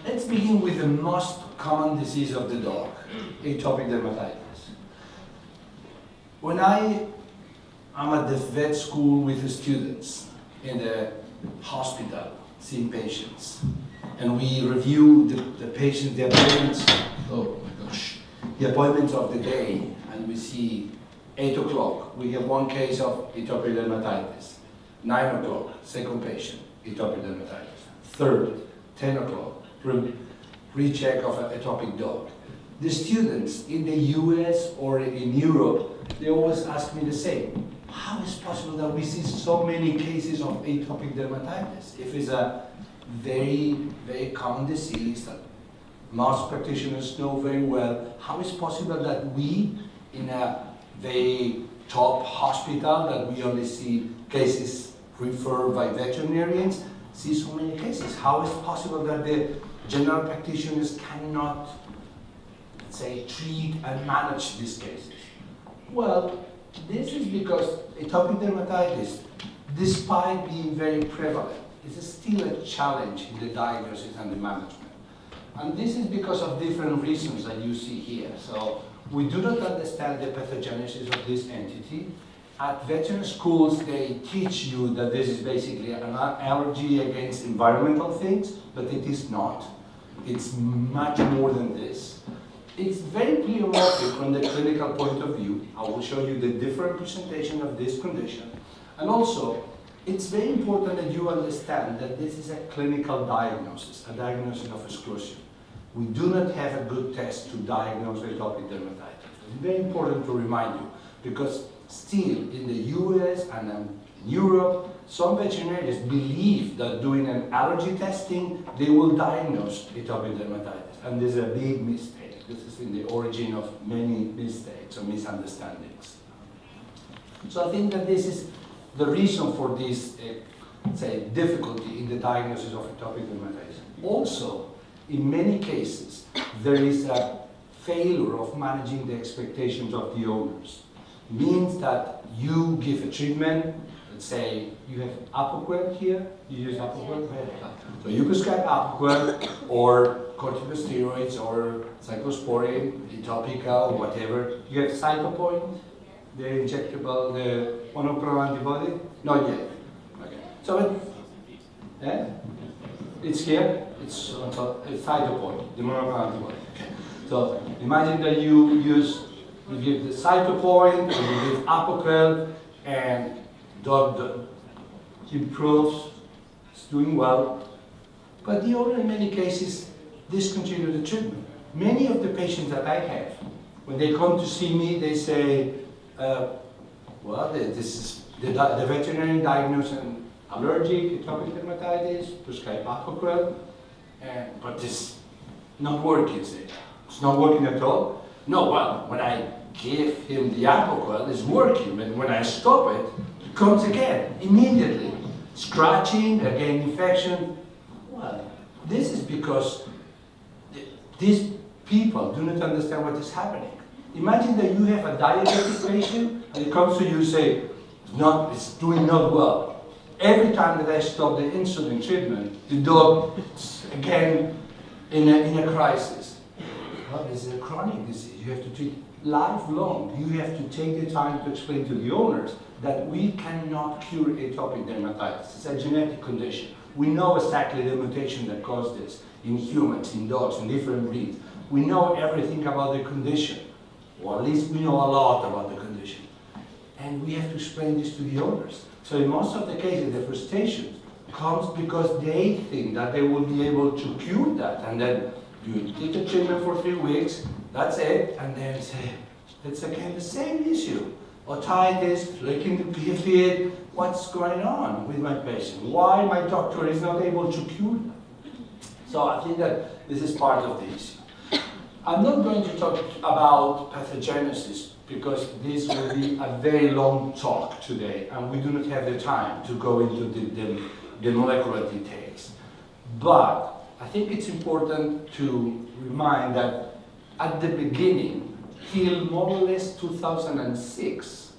Let's begin with the most common disease of the dog, atopic dermatitis. When I am at the vet school with the students in the hospital, seeing patients, and we review the patients, the appointments, the appointments of the day, and we see 8 o'clock, we have one case of atopic dermatitis. 9 o'clock, second patient, atopic dermatitis. Third, 10 o'clock, recheck of an atopic dog. The students in the US or in Europe, they always ask me the same. How is it possible that we see so many cases of atopic dermatitis? If it's a very, very common disease that most practitioners know very well, how is it possible that we, in a very top hospital, that we only see cases referred by veterinarians, see so many cases? How is it possible that the general practitioners cannot, say, treat and manage these cases? Well, this is because atopic dermatitis, despite being very prevalent, is still a challenge in the diagnosis and the management. And this is because of different reasons that you see here. So we do not understand the pathogenesis of this entity. At veterinary schools, they teach you that this is basically an allergy against environmental things, but it is not. It's much more than this. It's very pleomorphic from the clinical point of view. I will show you the different presentation of this condition. And also, it's very important that you understand that this is a clinical diagnosis, a diagnosis of exclusion. We do not have a good test to diagnose atopic dermatitis. It's very important to remind you, because still in the US and in Europe, some veterinarians believe that doing an allergy testing, they will diagnose atopic dermatitis. And this is a big mistake. This is in the origin of many mistakes or misunderstandings. So I think that this is the reason for this, say, difficulty in the diagnosis of atopic dermatitis. Also, in many cases, there is a failure of managing the expectations of the owners. Means that you give a treatment, let's say you have Apoquel here, you use Apoquel, so you prescribe Apoquel or corticosteroids or cyclosporin, topical, whatever. You have Cytopoint, the injectable, the monoclonal antibody? Not yet. Okay. So it's here, it's Cytopoint, the monoclonal antibody. Okay. So imagine that you give the Cytopoint, or you give Apoquel, and dog improves, it's doing well. But the owner in many cases discontinue the treatment. Many of the patients that I have, when they come to see me, they say, well, this is the veterinarian diagnosed an allergic atopic dermatitis, prescribe Apoquel, but it's not working. It's not working at all. No, well, when I give him the Apoquel, it's working, but when I stop it, it comes again, immediately. Scratching, again infection. Well, this is because these people do not understand what is happening. Imagine that you have a diabetic patient, and it comes to you and say, it's doing not well. Every time that I stop the insulin treatment, the dog is again in a crisis. Well, this is a chronic disease. You have to treat lifelong. You have to take the time to explain to the owners that we cannot cure atopic dermatitis. It's a genetic condition. We know exactly the mutation that caused this in humans, in dogs, in different breeds. We know everything about the condition, or at least we know a lot about the condition. And we have to explain this to the owners. So in most of the cases, the frustration comes because they think that they will be able to cure that, and then you take the treatment for 3 weeks, that's it, and then say, it's again the same issue. Otitis, licking the period, what's going on with my patient? Why my doctor is not able to cure them? So I think that this is part of the issue. I'm not going to talk about pathogenesis because this will be a very long talk today, and we do not have the time to go into the molecular details. But I think it's important to remind that at the beginning, till more or less 2006,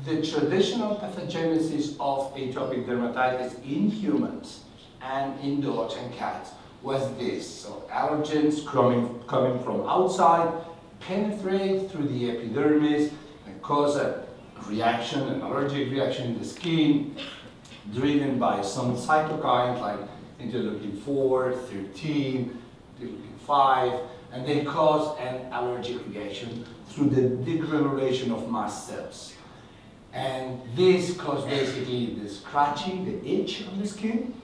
the traditional pathogenesis of atopic dermatitis in humans and in dogs and cats was this. So allergens coming from outside, penetrate through the epidermis and cause a reaction, an allergic reaction in the skin, driven by some cytokines like interleukin-4, 13, interleukin-5, and they cause an allergic reaction through the degranulation of mast cells. And this causes basically the scratching, the itch on the skin,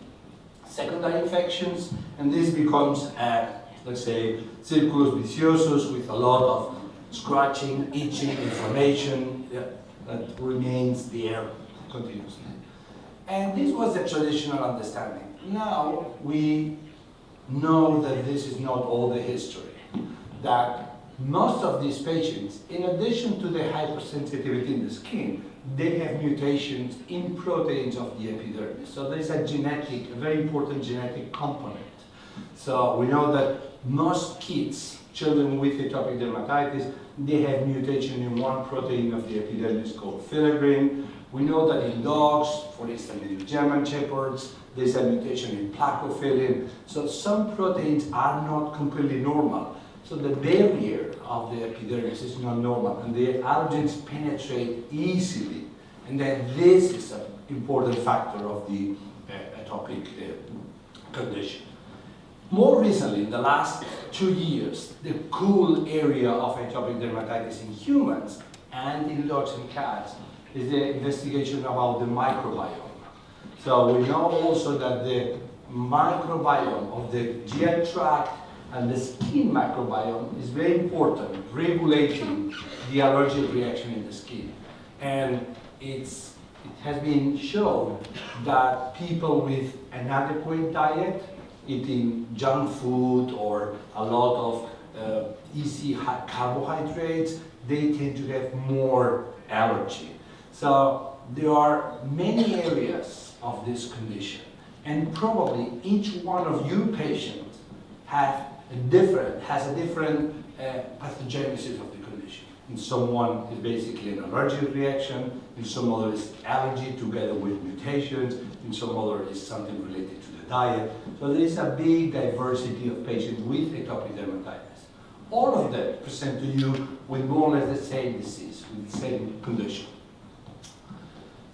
secondary infections, and this becomes, let's say, circulus viciosus with a lot of scratching, itching, inflammation that remains there continuously. And this was the traditional understanding. Now we know that this is not all the history, that most of these patients, in addition to the hypersensitivity in the skin, they have mutations in proteins of the epidermis. So there's a very important genetic component. So we know that most kids, children with atopic dermatitis, they have mutation in one protein of the epidermis called filaggrin. We know that in dogs, for instance in German Shepherds, there's a mutation in plakophilin. So some proteins are not completely normal. So the barrier of the epidermis is not normal, and the allergens penetrate easily. And then this is an important factor of the atopic condition. More recently, in the last 2 years, the cool area of atopic dermatitis in humans and in dogs and cats is the investigation about the microbiome. So we know also that the microbiome of the GI tract and the skin microbiome is very important, regulating the allergic reaction in the skin. And it has been shown that people with an adequate diet, eating junk food or a lot of easy carbohydrates, they tend to have more allergy. So there are many areas of this condition, and probably each one of you patients has a different pathogenesis of the condition. In someone is basically an allergic reaction, in some other is allergy together with mutations, in some other is something related to the diet. So there is a big diversity of patients with atopic dermatitis. All of them present to you with more or less the same disease, with the same condition.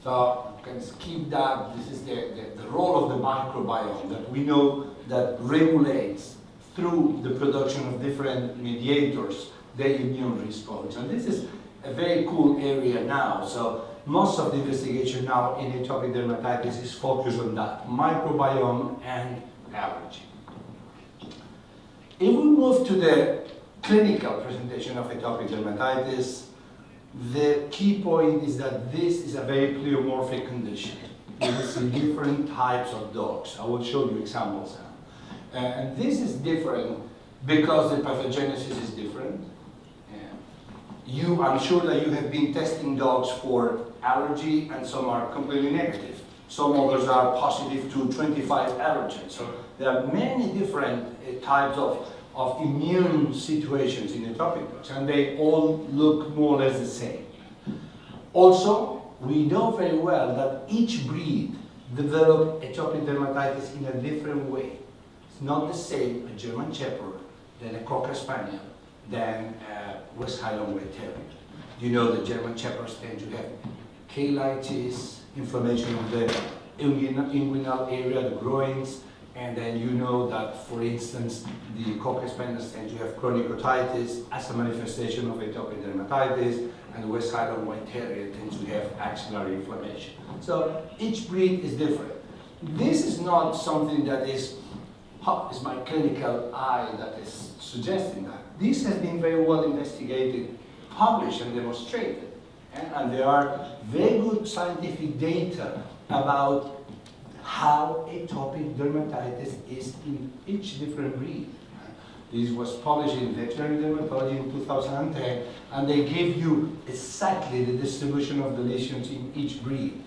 So you can skip that. This is the role of the microbiome that we know that regulates through the production of different mediators the immune response. And this is a very cool area now. So most of the investigation now in atopic dermatitis is focused on that, microbiome and allergy. If we move to the clinical presentation of atopic dermatitis, the key point is that this is a very pleomorphic condition. You will see different types of dogs. I will show you examples now. And this is different because the pathogenesis is different. I'm sure that you have been testing dogs for allergy, and some are completely negative. Some others are positive to 25 allergens. So there are many different types of immune situations in atopic dogs, and they all look more or less the same. Also, we know very well that each breed develops atopic dermatitis in a different way. It's not the same a German Shepherd than a Cocker Spaniel than a West Highland White Terrier. You know the German Shepherds tend to have cheilitis, inflammation of the inguinal area, the groins, and then you know that, for instance, the Cocker Spaniels tend to have chronic otitis as a manifestation of atopic dermatitis, and the West Highland White Terrier tends to have axillary inflammation. So each breed is different. This is not something that is my clinical eye that is suggesting that. This has been very well investigated, published, and demonstrated. And there are very good scientific data about how atopic dermatitis is in each different breed. This was published in Veterinary Dermatology in 2010, and they give you exactly the distribution of the lesions in each breed.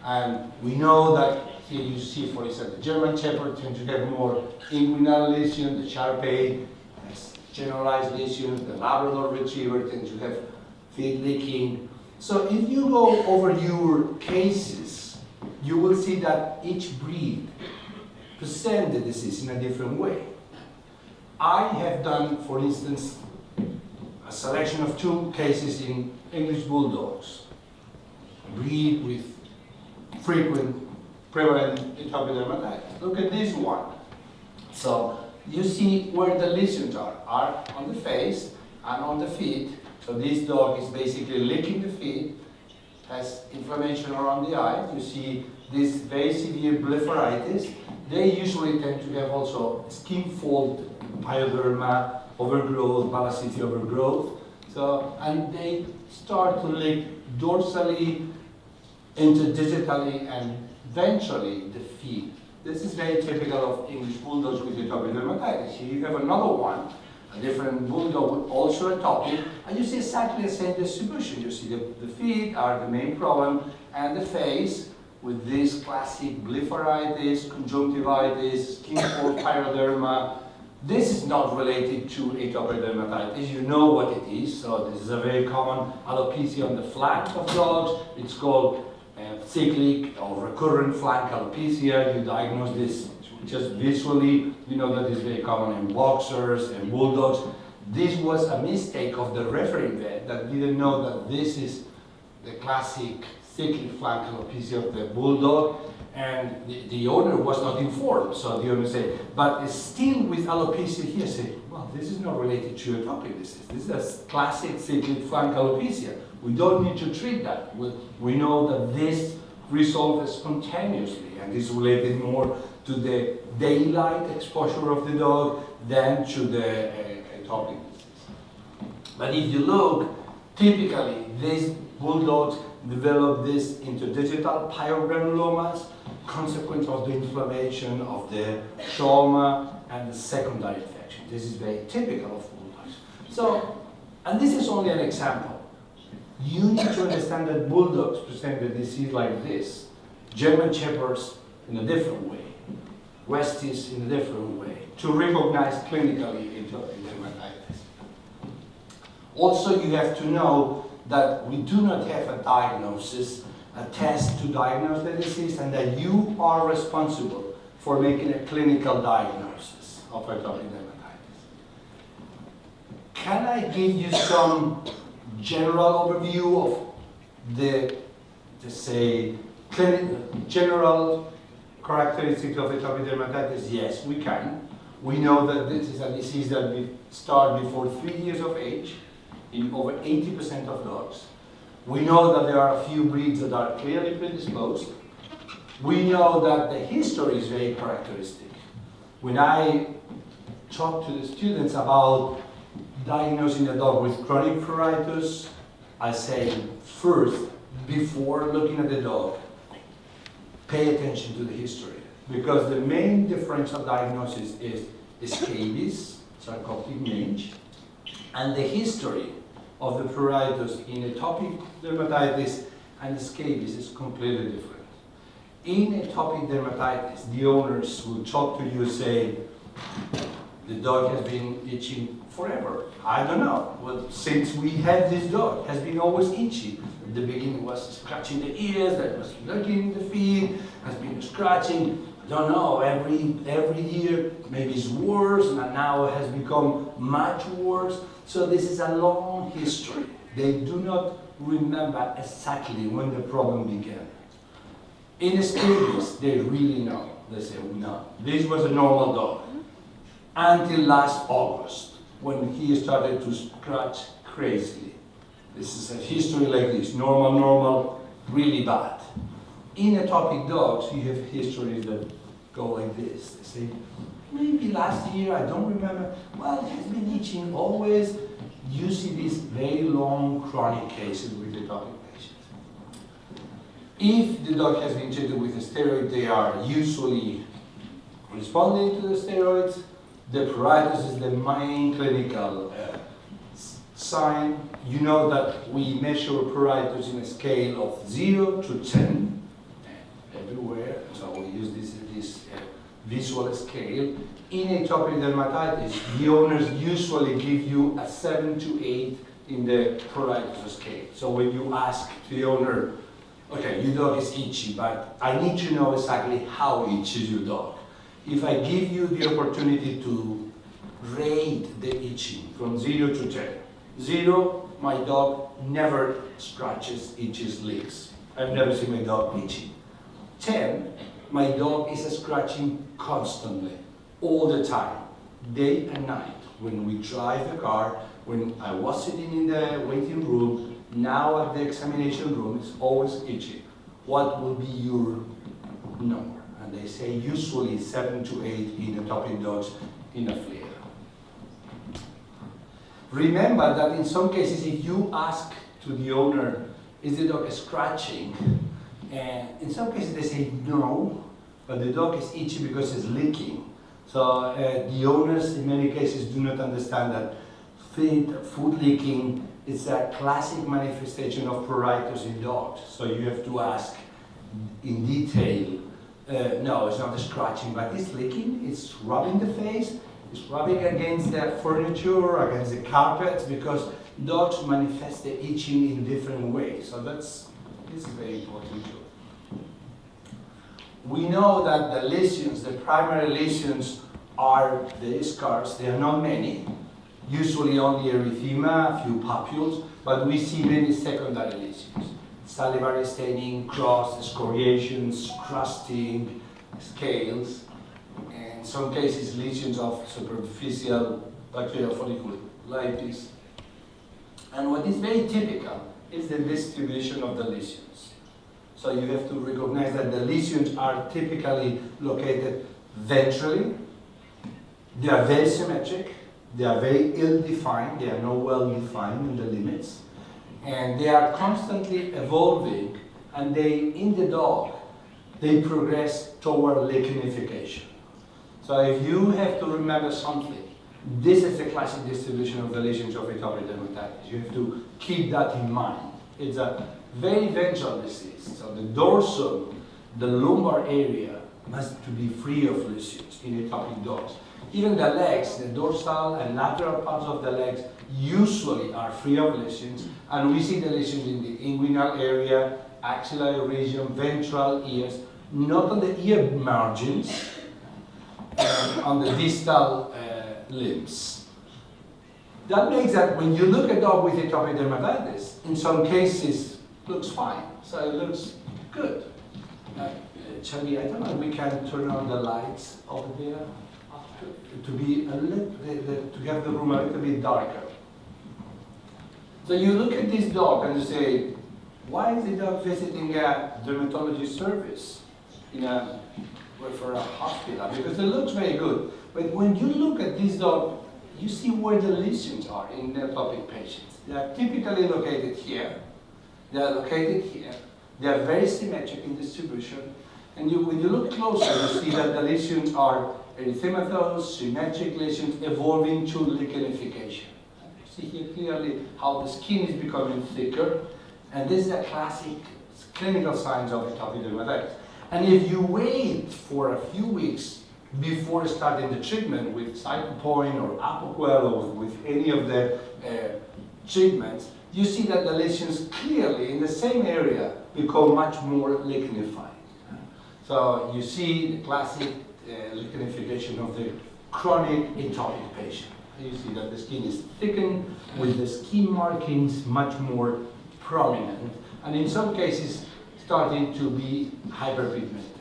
And we know that here you see, for instance, the German Shepherd tends to have more inguinal lesions, the Shar-Pei has generalized lesions, the Labrador Retriever tends to have feed licking. So if you go over your cases, you will see that each breed present the disease in a different way. I have done, for instance, a selection of 2 cases in English bulldogs, a breed with frequent prevalent atopic dermatitis. Look at this one. So you see where the lesions are on the face and on the feet. So this dog is basically licking the feet, has inflammation around the eyes. You see this very severe blepharitis. They usually tend to have also skin fold, pyoderma, overgrowth, balasity overgrowth. So, and they start to lick dorsally, interdigitally, and ventrally the feet. This is very typical of English bulldogs with atopic dermatitis. Here you have another one, a different bulldog with also atopic, and you see exactly the same distribution. You see the feet are the main problem, and the face with this classic blepharitis, conjunctivitis, skin fold, pyoderma. This is not related to atopic dermatitis. You know what it is. So this is a very common alopecia on the flank of dogs. It's called cyclic or recurrent flank alopecia. You diagnose this just visually. You know that it's very common in boxers and bulldogs. This was a mistake of the referee vet that didn't know that this is the classic cyclic flank alopecia of the bulldog, and the owner was not informed. So the owner said, but it's still with alopecia here, say, well, this is not related to atopic disease. This is a classic cyclic flank alopecia. We don't need to treat that. We know that this resolves spontaneously, and is related more to the daylight exposure of the dog than to the atopic disease. But if you look, typically these bulldogs develop these interdigital pyogranulomas, consequence of the inflammation of the trauma and the secondary infection. This is very typical of bulldogs. So, and this is only an example. You need to understand that bulldogs present the disease like this. German shepherds in a different way. Westies in a different way, to recognize clinically atopic dermatitis. Also, you have to know that we do not have a diagnosis, a test to diagnose the disease, and that you are responsible for making a clinical diagnosis of atopic dermatitis. Can I give you some general overview of the, say, general characteristics of atopic dermatitis? Yes, we can. We know that this is a disease that we start before 3 years of age in over 80% of dogs. We know that there are a few breeds that are clearly predisposed. We know that the history is very characteristic. When I talk to the students about diagnosing a dog with chronic pruritus, I say first, before looking at the dog, pay attention to the history, because the main differential diagnosis is scabies, sarcoptic mange, and the history of the pruritus in atopic dermatitis and scabies is completely different. In atopic dermatitis, the owners will talk to you, say, the dog has been itching forever. I don't know. Well, since we had this dog, has been always itchy. At the beginning was scratching the ears, that was licking the feet, has been scratching. I don't know, every year maybe it's worse, and now it has become much worse. So this is a long history. They do not remember exactly when the problem began. In scabies, they really know. They say, no, this was a normal dog until last August, when he started to scratch crazily. This is a history like this, normal, really bad. In atopic dogs, you have histories that go like this. They say, maybe last year, I don't remember. Well, it has been itching always. You see these very long chronic cases with atopic patients. If the dog has been treated with a steroid, they are usually responding to the steroids. The pruritus is the main clinical sign. You know that we measure pruritus in a scale of 0 to 10 everywhere. So we use this visual scale. In atopic dermatitis, the owners usually give you a 7 to 8 in the pruritus scale. So when you ask the owner, okay, your dog is itchy, but I need to know exactly how itchy is your dog. if I give you the opportunity to rate the itching from 0 to 10. 0, my dog never scratches, itches, licks. I've never seen my dog itching. 10, my dog is scratching constantly, all the time, day and night. When we drive the car, when I was sitting in the waiting room, now at the examination room, it's always itching. What will be your number? And they say usually 7 to 8 in atopic dogs in a flea. Remember that in some cases, if you ask to the owner, is the dog scratching? And in some cases they say no, but the dog is itching because it's licking. So the owners in many cases do not understand that food licking is a classic manifestation of pruritus in dogs. So you have to ask in detail, no, it's not scratching, but it's licking, it's rubbing the face, it's rubbing against the furniture, against the carpets, because dogs manifest the itching in different ways. So this is very important too. We know that the lesions, the primary lesions, are the scars. There are not many, usually only erythema, a few papules, but we see many secondary lesions. Salivary staining, cross, scoriations, crusting, scales, and in some cases lesions of superficial bacterial folliculitis. And what is very typical is the distribution of the lesions. So you have to recognize that the lesions are typically located ventrally. They are very symmetric. They are very ill-defined. They are not well-defined in the limits. And they are constantly evolving. And in the dog, they progress toward lichenification. So if you have to remember something, this is the classic distribution of the lesions of atopic dermatitis. You have to keep that in mind. It's a very ventral disease. So the dorsum, the lumbar area, must to be free of lesions in atopic dogs. Even the legs, the dorsal and lateral parts of the legs usually are free of lesions, and we see the lesions in the inguinal area, axillary region, ventral ears, not on the ear margins, on the distal limbs. That makes that when you look at a dog with atopic dermatitis, in some cases, looks fine. So it looks good. Chabi, I don't know if we can turn on the lights over there to be a little, to have the room a little bit darker. So you look at this dog and you say, why is the dog visiting a dermatology service for a hospital? Because it looks very good. But when you look at this dog, you see where the lesions are in atopic patients. They are typically located here. They are located here. They are very symmetric in distribution. And when you look closer, you see that the lesions are erythematous, symmetric lesions evolving to lichenification. You see here clearly how the skin is becoming thicker. And this is a classic clinical signs of atopic dermatitis. And if you wait for a few weeks before starting the treatment with cyclopoint or Apoquel or with any of the treatments, you see that the lesions clearly in the same area become much more lichenified. So you see the classic lichenification of the chronic atopic patient. You see that the skin is thickened with the skin markings much more prominent, and in some cases starting to be hyperpigmented.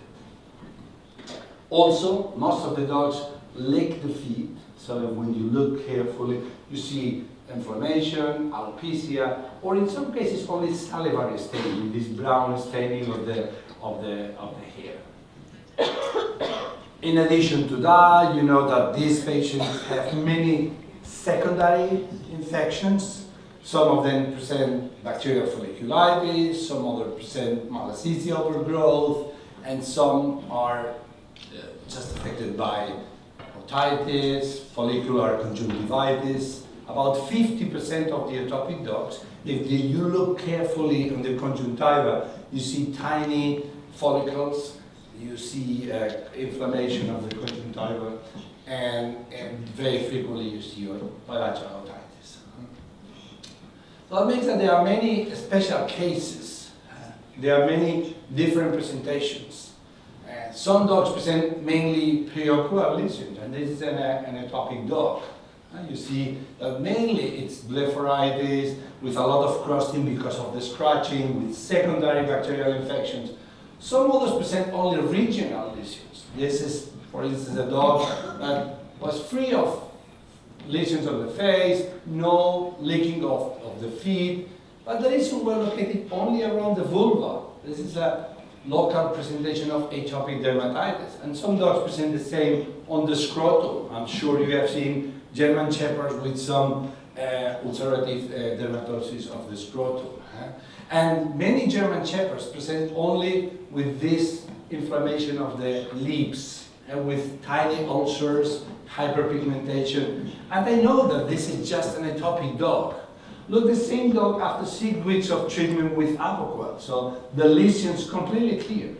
Also, most of the dogs lick the feet, so when you look carefully, you see inflammation, alopecia, or in some cases only salivary staining, this brown staining of the hair. In addition to that, you know that these patients have many secondary infections. Some of them present bacterial folliculitis, some others present malassezia overgrowth, and some are just affected by otitis, follicular conjunctivitis. About 50% of the atopic dogs, if you look carefully on the conjunctiva, you see tiny follicles, you see inflammation of the conjunctiva, and very frequently you see bilateral otitis. So that means that there are many special cases. There are many different presentations. Some dogs present mainly periocular lesions, and this is an atopic dog. You see that mainly it's blepharitis with a lot of crusting because of the scratching, with secondary bacterial infections. Some others present only regional lesions. This is, for instance, a dog that was free of lesions on the face, no licking of the feet, but the lesions were located only around the vulva. This is a local presentation of atopic dermatitis, and some dogs present the same on the scrotum. I'm sure you have seen German Shepherds with some ulcerative dermatosis of the scrotum. And many German Shepherds present only with this inflammation of the lips, with tiny ulcers, hyperpigmentation. And I know that this is just an atopic dog. Look, the same dog after 6 weeks of treatment with Apoquel. So the lesion's completely clear.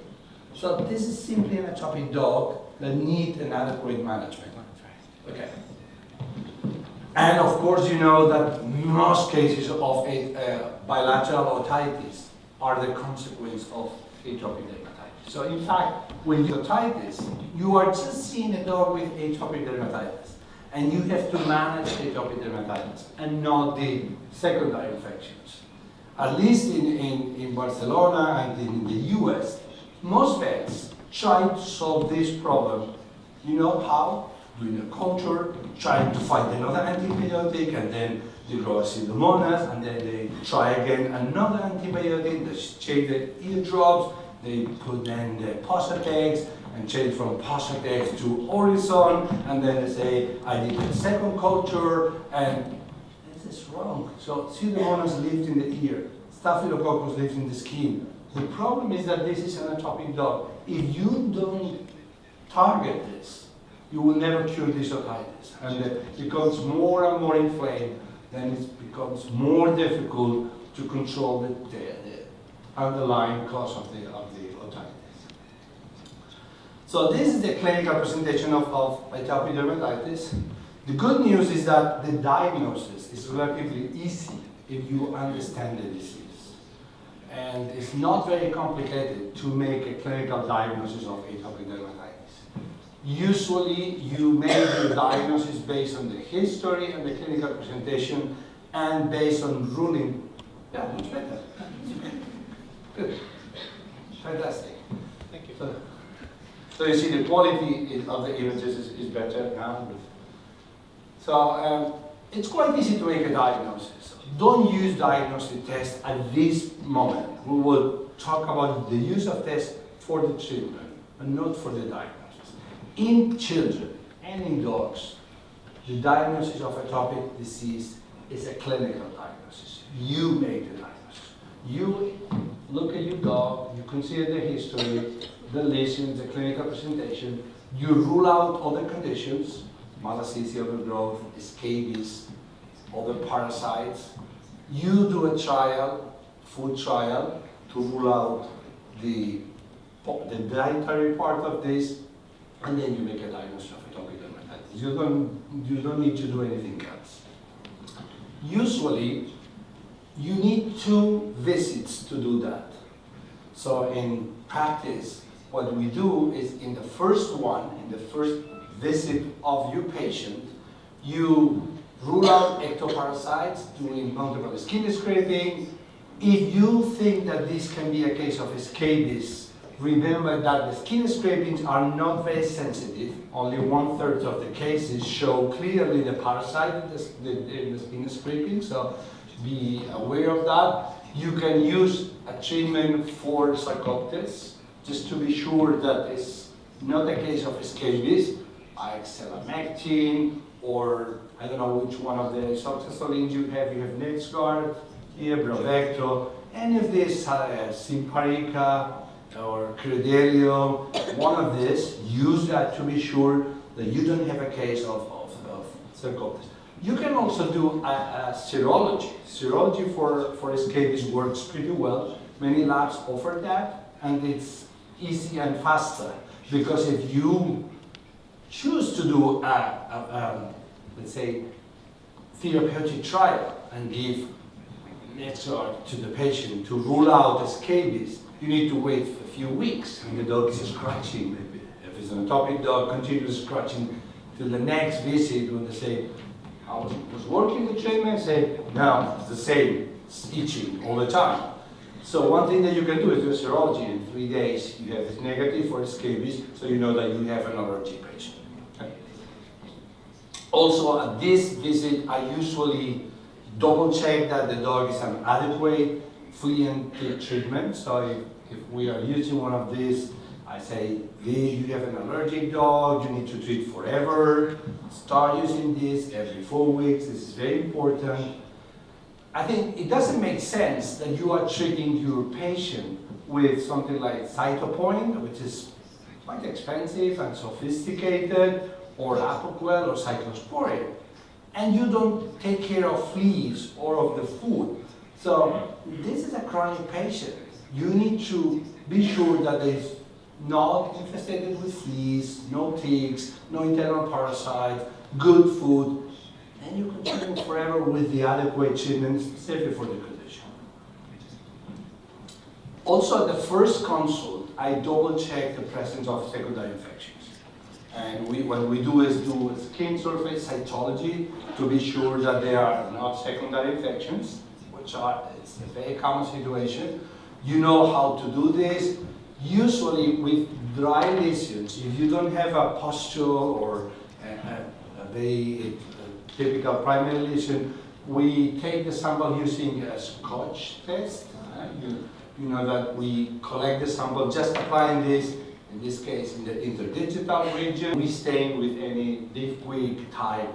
So this is simply an atopic dog that needs an adequate management. Okay. And of course, you know that most cases of bilateral otitis are the consequence of atopic dermatitis. So in fact, with otitis, you are just seeing a dog with atopic dermatitis. And you have to manage atopic dermatitis and not the secondary infections. At least in Barcelona and in the US, most vets try to solve this problem. You know how? Doing a culture, trying to find another antibiotic, and then they grow Pseudomonas, and then they try again another antibiotic, they change the eardrops, they put then the Posatex, and change from Posatex to Orison, and then they say, I did a second culture, and this is wrong. So Pseudomonas lives in the ear, Staphylococcus lives in the skin. The problem is that this is an atopic dog. If you don't target this, you will never cure this otitis. And it becomes more and more inflamed, then it becomes more difficult to control the underlying cause of the otitis. So this is the clinical presentation of atopic dermatitis. The good news is that the diagnosis is relatively easy if you understand the disease. And it's not very complicated to make a clinical diagnosis of atopic dermatitis. Usually you make the diagnosis based on the history and the clinical presentation and based on ruling. Yeah, much better. Good. Fantastic. Thank you. So you see the quality of the images is better now. So it's quite easy to make a diagnosis. Don't use diagnostic tests at this moment. We will talk about the use of tests for the treatment, but not for the diagnosis. In children and in dogs, the diagnosis of atopic disease is a clinical diagnosis. You make the diagnosis. You look at your dog, you consider the history, the lesions, the clinical presentation, you rule out other conditions, malassezia overgrowth, scabies, other parasites. You do a trial, food trial, to rule out the dietary part of this, and then you make a diagnosis of atopic dermatitis. You don't need to do anything else. Usually, you need 2 visits to do that. So in practice, what we do is in the first visit of your patient, you rule out ectoparasites, doing multiple skin scraping. If you think that this can be a case of scabies, remember that the skin scrapings are not very sensitive. Only 1/3 of the cases show clearly the parasite in the skin scraping, so be aware of that. You can use a treatment for Sarcoptes, just to be sure that it's not a case of scabies, like selamectin, or I don't know which one of the isoxazolines you have. You have NexGard, here, Bravecto, any of these, Simparica, or Credelio, one of these, use that to be sure that you don't have a case of Sarcoptes. You can also do a serology. Serology for scabies works pretty well. Many labs offer that, and it's easy and faster, because if you choose to do let's say, therapeutic trial and give NexGard to the patient to rule out scabies, you need to wait for a few weeks, and the dog is scratching. If it's an atopic dog, continues scratching till the next visit when they say, "How was working the treatment?" Say, "No, it's the same, it's itching all the time." So one thing that you can do is do a serology. In 3 days, you have this negative for scabies, so you know that you have an allergic patient. Okay. Also, at this visit, I usually double check that the dog is an adequate flea and tick treatment. So if we are using one of these, I say, you have an allergic dog, you need to treat forever. Start using this every 4 weeks. This is very important. I think it doesn't make sense that you are treating your patient with something like Cytopoint, which is quite expensive and sophisticated, or Apoquel or Cyclosporin, and you don't take care of fleas or of the food. So this is a chronic patient. You need to be sure that it's not infested with fleas, no ticks, no internal parasites, good food, and you continue forever with the adequate treatment specifically for the condition. Also, at the first consult, I double check the presence of secondary infections. And what we do is do a skin surface cytology to be sure that there are not secondary infections, which it's a very common situation. You know how to do this. Usually with dry lesions, if you don't have a pustule or a very typical primary lesion, we take the sample using a Scotch test. You know that we collect the sample, just applying this, in this case in the interdigital region. We stain with any Diffquick type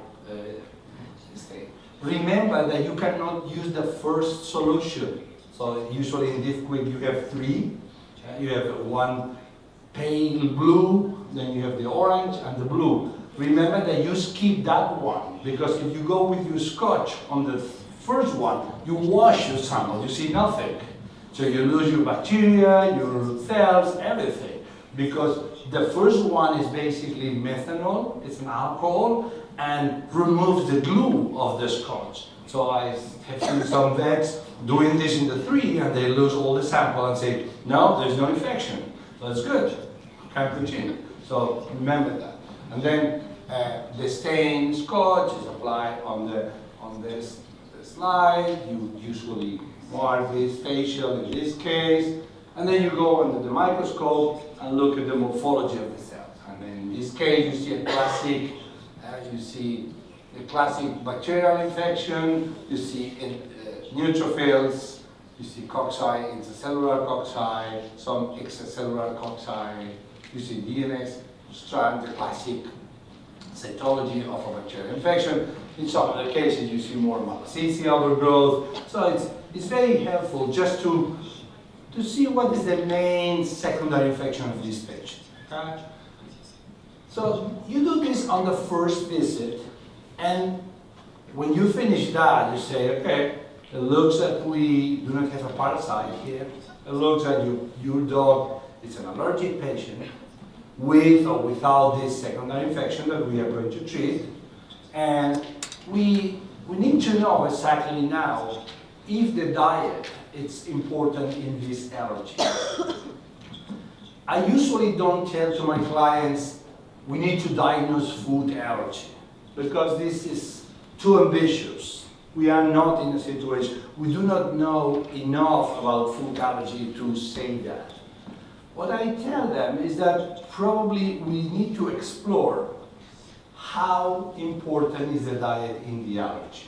stain. Remember that you cannot use the first solution. So usually in Diffquick you have 3. You have one pale blue, then you have the orange and the blue. Remember that you skip that one, because if you go with your Scotch on the first one, you wash your sample, you see nothing. So you lose your bacteria, your cells, everything. Because the first one is basically methanol, it's an alcohol, and removes the glue of the Scotch. So I have seen some vets doing this in the 3, and they lose all the sample and say, no, there's no infection. That's good, can continue. So remember that. And then the stain Scotch is applied on this slide. You usually mark this facial in this case, and then you go under the microscope and look at the morphology of the cells. And then in this case, you see a classic, the classic bacterial infection. You see neutrophils. You see cocci, intracellular cocci, some extracellular cocci. You see DNA strand, the classic cytology of a bacterial infection. In some other cases, you see more malassezia overgrowth. So it's very helpful just to see what is the main secondary infection of this patient. Okay? So you do this on the first visit, and when you finish that, you say, okay, it looks like we do not have a parasite here. It looks like your dog is an allergic patient with or without this secondary infection that we are going to treat. And we need to know exactly now if the diet is important in this allergy. I usually don't tell to my clients, we need to diagnose food allergy, because this is too ambitious. We are not in a situation, we do not know enough about food allergy to say that. What I tell them is that probably we need to explore how important is the diet in the allergy.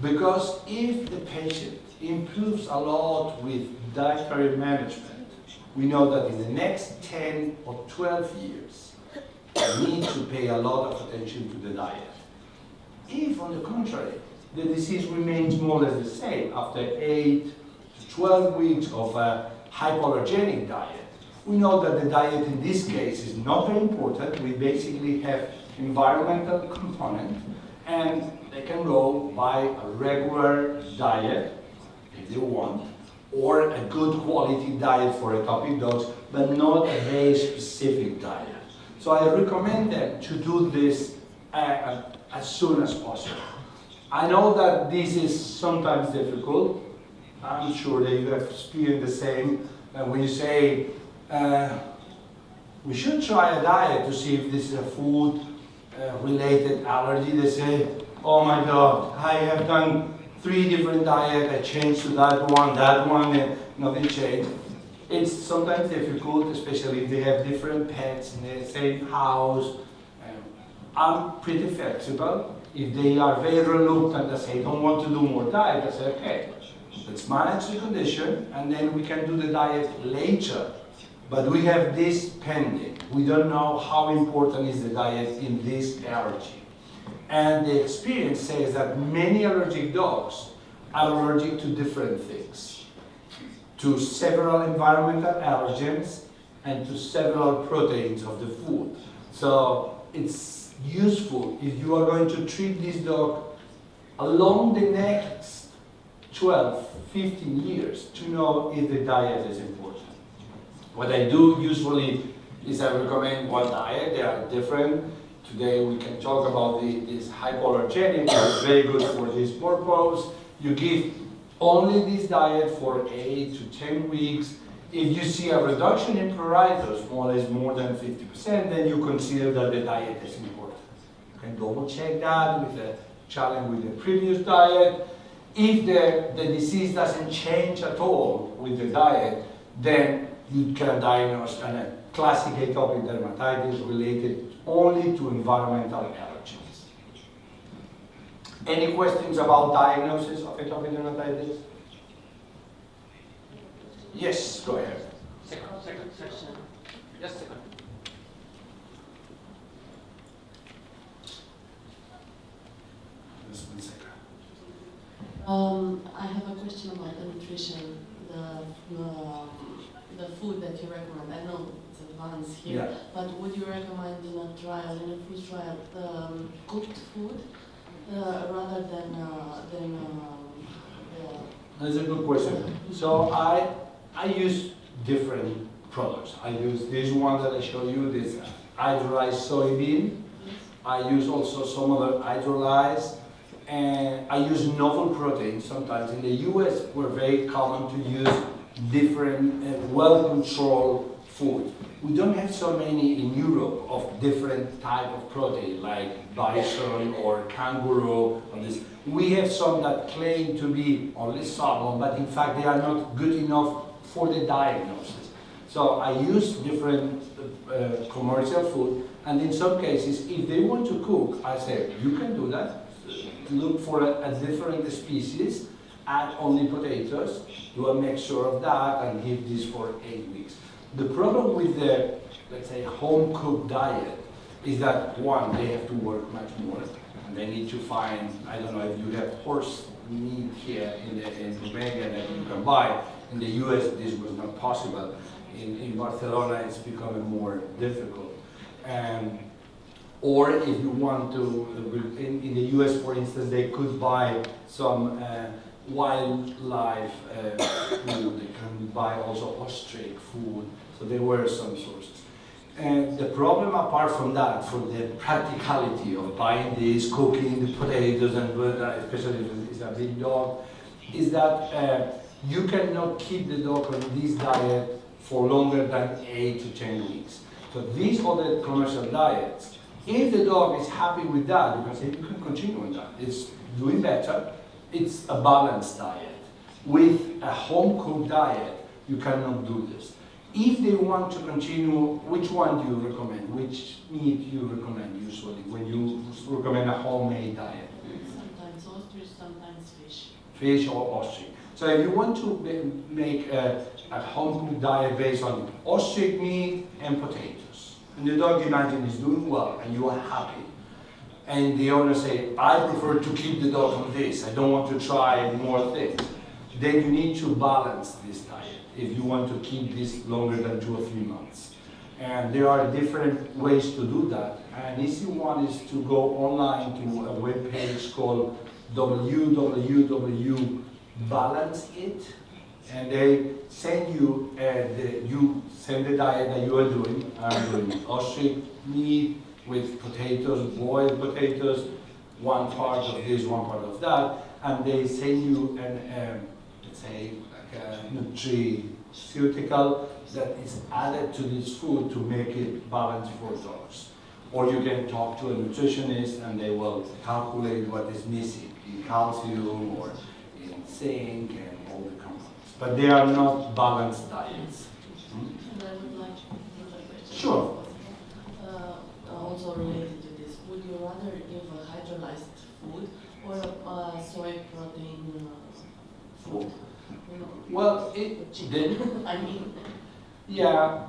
Because if the patient improves a lot with dietary management, we know that in the next 10 or 12 years, we need to pay a lot of attention to the diet. If, on the contrary, the disease remains more or less the same after 8 to 12 weeks of a hypoallergenic diet, we know that the diet in this case is not very important. We basically have environmental component, and they can go by a regular diet if they want, or a good quality diet for atopic dogs, but not a very specific diet. So I recommend them to do this as soon as possible. I know that this is sometimes difficult. I'm sure that you have experienced the same, when you say, we should try a diet to see if this is a food related allergy, they say, oh my God, I have done 3 different diets, I changed to that one, and nothing changed. It's sometimes difficult, especially if they have different pets in the same house. I'm pretty flexible. If they are very reluctant and say, don't want to do more diet, I say, okay, let's manage the condition, and then we can do the diet later. But we have this pending. We don't know how important is the diet in this allergy. And the experience says that many allergic dogs are allergic to different things, to several environmental allergens and to several proteins of the food. So it's useful if you are going to treat this dog along the next 12, 15 years to know if the diet is important. What I do usually is I recommend one diet. They are different. Today we can talk about this hypoallergenic, which is very good for this purpose. You give only this diet for 8 to 10 weeks. If you see a reduction in pruritus, more or less more than 50%, then you consider that the diet is important. You can double check that with a challenge with the previous diet. If the disease doesn't change at all with the diet, then you can diagnose a classic atopic dermatitis related only to environmental allergens. Any questions about diagnosis of atopic dermatitis? Yes, go ahead. Second section. Yes, second. Just 1 second. I have a question about the nutrition, the food that you recommend. I know it's advanced here, Yeah. but would you recommend in a trial, in a food trial, cooked food rather than That's a good question. So I use different products. I use this one that I show you, this hydrolyzed soybean. I use also some other hydrolyzed, and I use novel proteins sometimes. In the US, we're very common to use different well-controlled food. We don't have so many in Europe of different type of protein, like bison or kangaroo. Or this. We have some that claim to be only salmon, but in fact they are not good enough for the diagnosis. So I use different commercial food, and in some cases, if they want to cook, I say, you can do that. Look for a different species, add only potatoes, do a mixture of that, and give this for 8 weeks. The problem with the, let's say, home-cooked diet is that, one, they have to work much more, and they need to find, I don't know if you have horse meat here in Romania that you can buy. In the US, this was not possible. In Barcelona, it's becoming more difficult. Or if you want to, in the US, for instance, they could buy some wildlife food. They can buy also ostrich food. So there were some sources. And the problem, apart from that, from the practicality of buying this, cooking the potatoes, and especially if it's a big dog, is that you cannot keep the dog on this diet for longer than 8 to 10 weeks. So these other commercial diets, if the dog is happy with that, you can say you can continue on that. It's doing better. It's a balanced diet. With a home-cooked diet, you cannot do this. If they want to continue, which one do you recommend? Which meat do you recommend usually when you recommend a homemade diet? sometimes ostrich, sometimes fish. Fish or ostrich. So if you want to make a home-cooked diet based on ostrich meat and potatoes, and the dog, imagine, is doing well, and you are happy, and the owner say, I prefer to keep the dog on this, I don't want to try more things, then you need to balance this diet if you want to keep this longer than 2 or 3 months. And there are different ways to do that. An easy one is to go online to a web page called www.balanceit, and they send you you send the diet that you are doing. I'm doing ostrich meat with potatoes, boiled potatoes, one part of this, one part of that, and they send you an let's say like a pharmaceutical that is added to this food to make it balanced for dogs. Or you can talk to a nutritionist and they will calculate what is missing in calcium or in zinc and all the components. But they are not balanced diets. And I would like to put a question. Sure. Also related to this, would you rather give a hydrolyzed food or a soy protein food? You know, Well, chicken. I mean, yeah,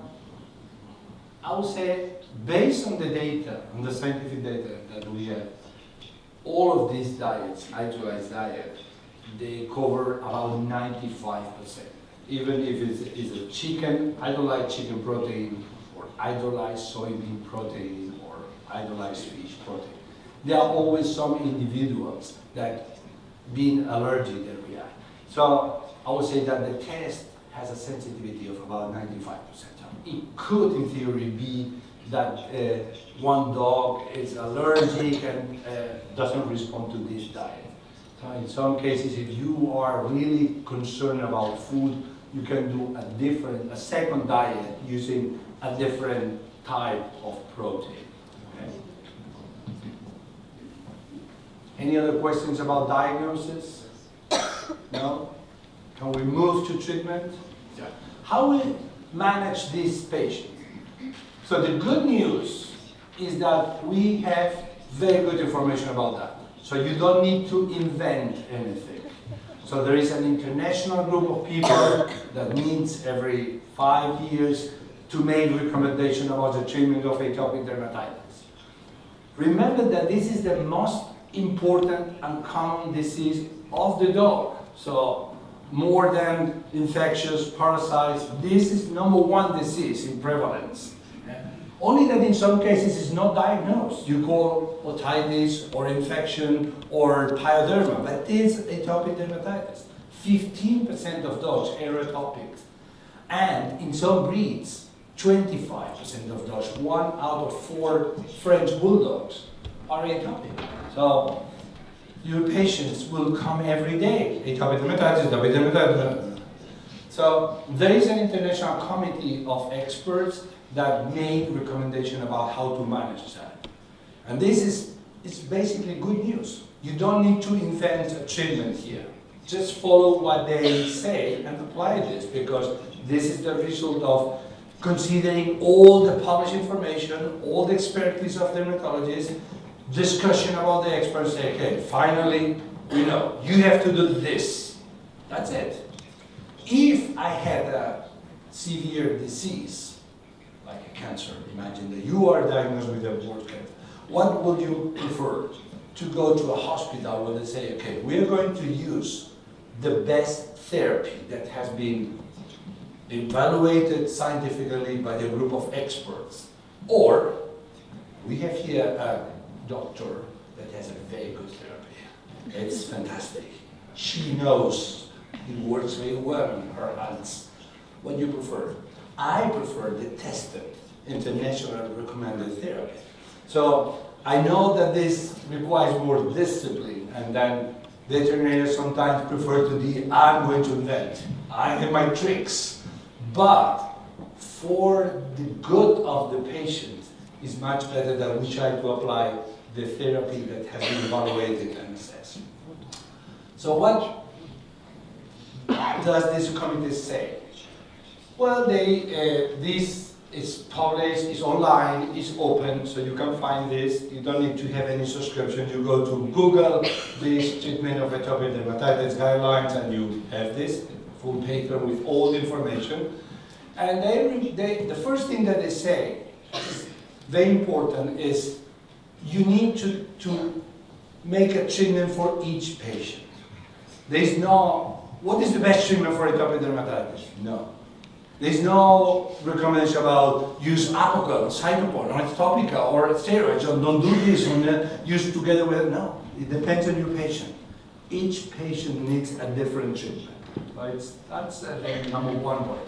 I would say based on the data, on the scientific data that we have, all of these diets, hydrolyzed diet, they cover about 95%. Even if it's a chicken, hydrolyzed chicken protein, or hydrolyzed soybean protein, or hydrolyzed fish protein. There are always some individuals that being allergic that react. So I would say that the test has a sensitivity of about 95%. It could, in theory, be that one dog is allergic and doesn't respond to this diet. So in some cases, if you are really concerned about food, you can do a second diet using a different type of protein. Okay? Any other questions about diagnosis? No? Can we move to treatment? Yeah. How we manage these patients? So the good news is that we have very good information about that. So you don't need to invent anything. So there is an international group of people that meets every 5 years to make recommendations about the treatment of atopic dermatitis. Remember that this is the most important and common disease of the dog. So more than infectious parasites, this is #1 disease in prevalence. Only that in some cases it's not diagnosed. You call otitis or infection or pyoderma, but it's atopic dermatitis. 15% of dogs are atopic. And in some breeds, 25% of dogs, 1 out of 4 French bulldogs are atopic. So your patients will come every day. Atopic dermatitis, atopic dermatitis. So there is an international committee of experts that made recommendation about how to manage that. And this is basically good news. You don't need to invent a treatment here. Just follow what they say and apply this, because this is the result of considering all the published information, all the expertise of dermatologists, discussion about the experts, say, okay, finally, you have to do this. That's it. If I had a severe disease, like a cancer, imagine that you are diagnosed with a breast cancer, what would you prefer? To go to a hospital where they say, okay, we're going to use the best therapy that has been evaluated scientifically by a group of experts, or we have here a doctor that has a very good therapy. It's fantastic. She knows it works very well in her hands. What do you prefer? I prefer the tested, international recommended therapy. So I know that this requires more discipline, and then veterinarians sometimes prefer to be, I'm going to invent. I have my tricks. But for the good of the patient, it's much better that we try to apply the therapy that has been evaluated and assessed. So what does this committee say? Well, this is published, it's online, it's open, so you can find this. You don't need to have any subscription. You go to Google, this treatment of atopic dermatitis guidelines, and you have this full paper with all the information. And the first thing that they say, very important, is you need to make a treatment for each patient. There's no, what is the best treatment for atopic dermatitis? No. There's no recommendation about use apoquel, cytopol, or topical, or steroids, or don't do this, or use together with, no. It depends on your patient. Each patient needs a different treatment. Right? That's #1 point.